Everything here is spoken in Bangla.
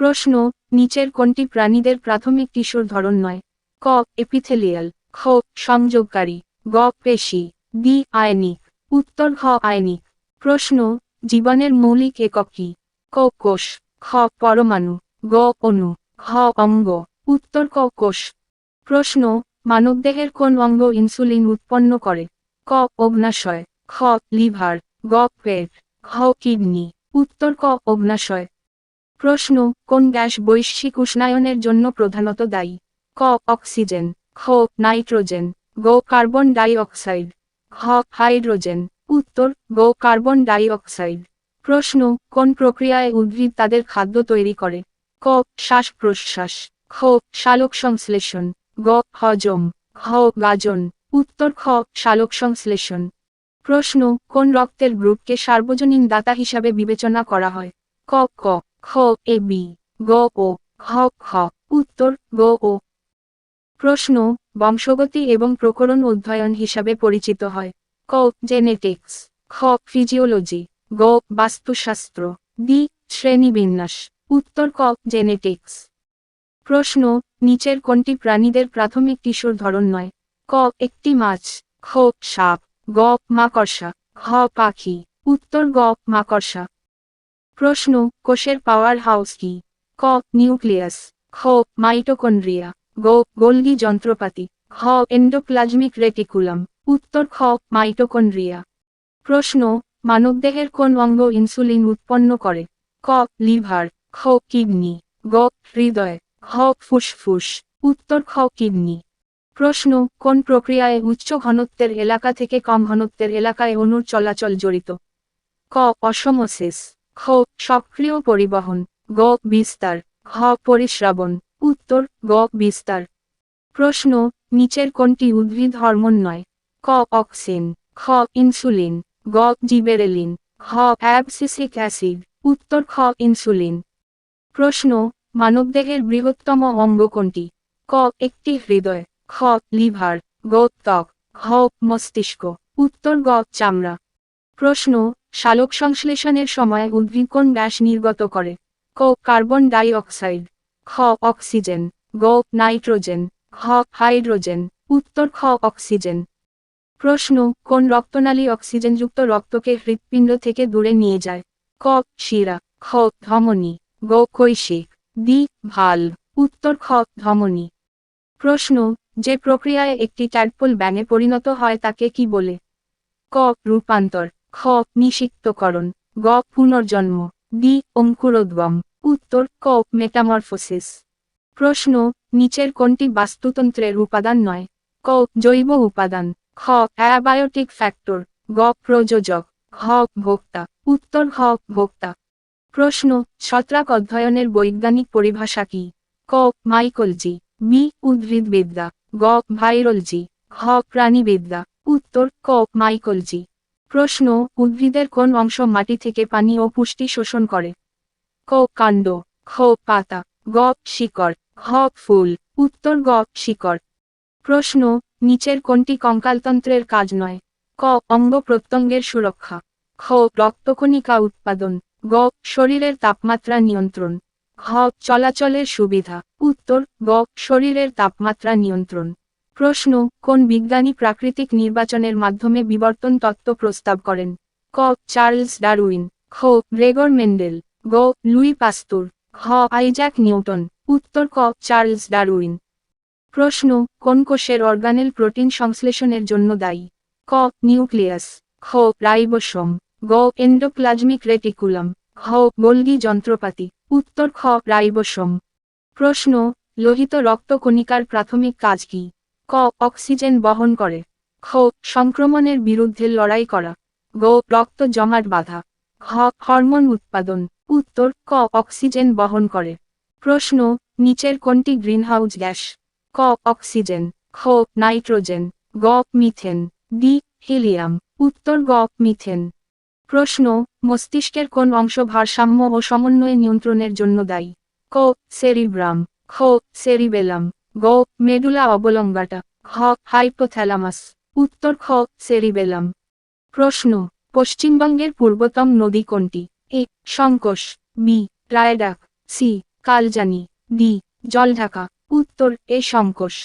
প্রশ্ন, নিচের কোনটি প্রাণীদের প্রাথমিক টিস্যুর ধরন নয়? ক এপিথেলিয়াল, খ সংযোগকারী, গ পেশি, ডি আয়নিক। উত্তর খ আয়নিক। প্রশ্ন, জীবনের মৌলিক একক কি? ক কোষ, খ পরমাণু, গ অণু, খ অঙ্গ। উত্তর ক কোষ। প্রশ্ন, মানবদেহের কোন অঙ্গ ইনসুলিন উৎপন্ন করে? ক অগ্ন্যাশয়, খ লিভার, গ পেট, খ কিডনি। উত্তর ক অগ্ন্যাশয়। প্রশ্ন, কোন গ্যাস বৈশ্বিক উষ্ণায়নের জন্য প্রধানত দায়ী? ক অক্সিজেন, খ নাইট্রোজেন, গ কার্বন ডাই অক্সাইড, খ হাইড্রোজেন। উত্তর গ কার্বন ডাই অক্সাইড। প্রশ্ন, কোন প্রক্রিয়ায় উদ্ভিদ তাদের খাদ্য তৈরি করে? ক শ্বাস প্রশ্বাস, খ সালোকসংশ্লেষণ, গ হজম, খ গাজন। উত্তর খ সালোকসংশ্লেষণ। প্রশ্ন, কোন রক্তের গ্রুপকে সার্বজনীন দাতা হিসাবে বিবেচনা করা হয়? ক ক, খ এ বি, গ ও, খ খ। উত্তর গ ও। প্রশ্ন, বংশগতি এবং প্রকরণ অধ্যয়ন হিসাবে পরিচিত হয়? ক জেনেটিক্স, খ ফিজিওলজি, গ বাস্তুশাস্ত্র, ডি শ্রেণীবিন্যাস। উত্তর ক জেনেটিক্স। প্রশ্ন, নিচের কোনটি প্রাণীদের প্রাথমিক টিস্যুর ধরন নয়? ক একটি মাছ, খ সাপ, গ মাকড়সা, খ পাখি। উত্তর গ মাকড়সা। প্রশ্ন, কোষের পাওয়ার হাউস কি? ক নিউক্লিয়াস, খ মাইটোকন্ড্রিয়া, গ গোলগি যন্ত্রপাতি, খ এন্ডোপ্লাজমিক রেটিকুলাম। উত্তর খ মাইটোকন্ড্রিয়া। প্রশ্ন, মানবদেহের কোন অঙ্গ ইনসুলিন উৎপন্ন করে? ক লিভার, খ কিডনি, গ হৃদয়, খ ফুসফুস। উত্তর খ কিডনি। প্রশ্ন, কোন প্রক্রিয়ায় উচ্চ ঘনত্বের এলাকা থেকে কম ঘনত্বের এলাকায় অণুর চলাচল জড়িত? ক অসমোসিস, খ সক্রিয় পরিবহন, গ বিস্তার, খ পরিস্রাবণ। উত্তর গ বিস্তার। প্রশ্ন, নিচের কোনটি উদ্ভিদ হরমোন নয়? ক অক্সিন, খ ইনসুলিন, গ জিবেরেলিন, খ অ্যাবসিসিক অ্যাসিড। উত্তর খ ইনসুলিন। প্রশ্ন, মানবদেহের বৃহত্তম অঙ্গ কোনটি? ক একটি হৃদয়, খ লিভার, গ ত্বক, খ মস্তিষ্ক। উত্তর গ চামড়া। প্রশ্ন, সালোকসংশ্লেষণের সময় উদ্ভিদ কোন গ্যাস নির্গত করে? ক কার্বন ডাই অক্সাইড, খ অক্সিজেন, গ নাইট্রোজেন, খ হাইড্রোজেন। উত্তর খ অক্সিজেন। প্রশ্ন, কোন রক্তনালী অক্সিজেনযুক্ত রক্তকে হৃৎপিণ্ড থেকে দূরে নিয়ে যায়? ক শিরা, খ ধমনী, গ কৈশিক, ডি ভালভ। উত্তর খ ধমনী। প্রশ্ন, যে প্রক্রিয়ায় একটি ট্যাডপোল ব্যাঙে পরিণত হয় তাকে কি বলে? ক রূপান্তর, খ নিষিক্তকরণ, গ পুনর্জন্ম, ডি অঙ্কুরোদ্গম। উত্তর ক মেটামরফোসিস। প্রশ্ন, নিচের কোনটি বাস্তুতন্ত্রের উপাদান নয়? ক জৈব উপাদান, খ অ্যাবায়োটিক ফ্যাক্টর, গ প্রযোজক, ঘ ভোক্তা। উত্তর ঘ ভোক্তা। প্রশ্ন, ছত্রাক অধ্যয়নের বৈজ্ঞানিক পরিভাষা কি? ক মাইকোলজি, বি উদ্ভিদবিদ্যা, গ ভাইরোলজি, ঘ প্রাণীবিদ্যা। উত্তর ক মাইকোলজি। প্রশ্ন, উদ্ভিদের কোন অংশ মাটি থেকে পানি ও পুষ্টি শোষণ করে? ক কাণ্ড, খ পাতা, গ শিকড়, ঘ ফুল। উত্তর গ শিকড়। প্রশ্ন, নিচের কোনটি কঙ্কালতন্ত্রের কাজ নয়? ক অঙ্গ প্রত্যঙ্গের সুরক্ষা, খ রক্তকণিকা উৎপাদন, গ শরীরের তাপমাত্রা নিয়ন্ত্রণ, ঘ চলাচলের সুবিধা। উত্তর গ শরীরের তাপমাত্রা নিয়ন্ত্রণ। প্রশ্ন, কোন বিজ্ঞানী প্রাকৃতিক নির্বাচনের মাধ্যমে বিবর্তন তত্ত্ব প্রস্তাব করেন? ক চার্লস ডারউইন, খ গ্রেগর মেন্ডেল, গ লুই পাস্তুর, ঘ আইজ্যাক নিউটন। উত্তর ক চার্লস ডারউইন। প্রশ্ন, কোন কোষের অর্গানেল প্রোটিন সংশ্লেষণের জন্য দায়ী? ক নিউক্লিয়াস, খ রাইবোসোম, গ এন্ডোপ্লাজমিক রেটিকুলাম, ঘ গোলগি যন্ত্রপাতি। উত্তর খ রাইবোসোম। প্রশ্ন, লোহিত রক্তকণিকার প্রাথমিক কাজ কি? ক অক্সিজেন বহন করে, খ সংক্রমণের বিরুদ্ধে লড়াই করা, গ রক্ত জমাট বাঁধা, ঘ হরমোন উৎপাদন। উত্তর ক অক্সিজেন বহন করে। প্রশ্ন, নিচের কোনটি গ্রিনহাউস গ্যাস? ক অক্সিজেন, খ নাইট্রোজেন, গ মিথেন, ডি হিলিয়াম। উত্তর গ মিথেন। প্রশ্ন, মস্তিষ্কের কোন অংশ ভারসাম্য ও সমন্বয় নিয়ন্ত্রণের জন্য দায়ী? ক সেরিব্রাম, খ সেরিবেলাম, গ মেডুলা অবলঙ্গাটা, ঘ হাইপোথ্যালামাস। উত্তর খ সেরিবেলাম। প্রশ্ন, পশ্চিমবঙ্গের পূর্বতম নদী কোনটি? A Sankosh, B Raidak, C Kaljani. D Jaldhaka. উত্তর এ সংকোষ।